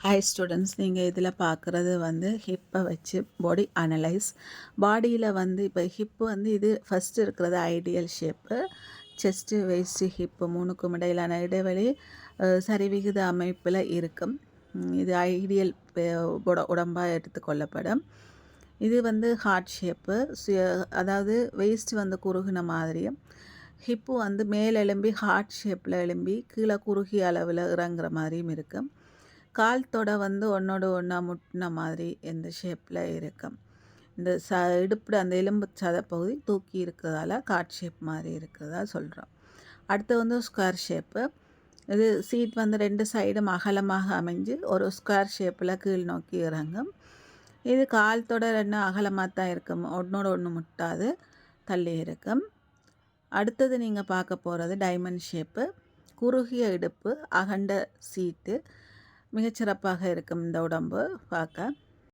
Hi students, நீங்கள் இதில் பார்க்குறது வந்து ஹிப்பை வச்சு பாடி அனலைஸ். பாடியில் வந்து இப்போ ஹிப்பு வந்து இது ஃபஸ்ட்டு இருக்கிறது ideal shape. Chest waist hip மூணுக்கும் இடையிலான இடைவெளி சரிவிகித அமைப்பில் இருக்கும். இது ஐடியல் உடம்பாக எடுத்துக்கொள்ளப்படும். இது வந்து ஹார்ட் ஷேப்பு, அதாவது வெயிஸ்ட் வந்து குறுகின மாதிரியும் ஹிப்பு வந்து மேல் எலும்பி ஹார்ட் ஷேப்பில் எலும்பி கீழே குறுகிய அளவில் இறங்குற மாதிரியும் இருக்கும். கால் தொடை வந்து ஒன்றோட ஒன்றா முட்டின மாதிரி இந்த ஷேப்பில் இருக்கும். இந்த இடுப்பு அந்த எலும்பு சதைப்பகுதி தூக்கி இருக்கிறதால கார்ட் ஷேப் மாதிரி இருக்கிறதா சொல்கிறோம். அடுத்து வந்து ஸ்கொயர் ஷேப்பு. இது சீட் வந்து ரெண்டு சைடும் அகலமாக அமைஞ்சு ஒரு ஸ்கொயர் ஷேப்பில் கீழ் நோக்கி இறங்கும். இது கால் தொடர் என்ன அகலமாக தான் இருக்கும், ஒன்றோட ஒன்று முட்டாது தள்ளி இருக்கும். அடுத்தது நீங்கள் பார்க்க போகிறது டைமண்ட் ஷேப்பு. குறுகிய இடுப்பு, அகண்ட சீட்டு, மிகச்சிறப்பாக இருக்கும் இந்த உடம்பு பார்க்க.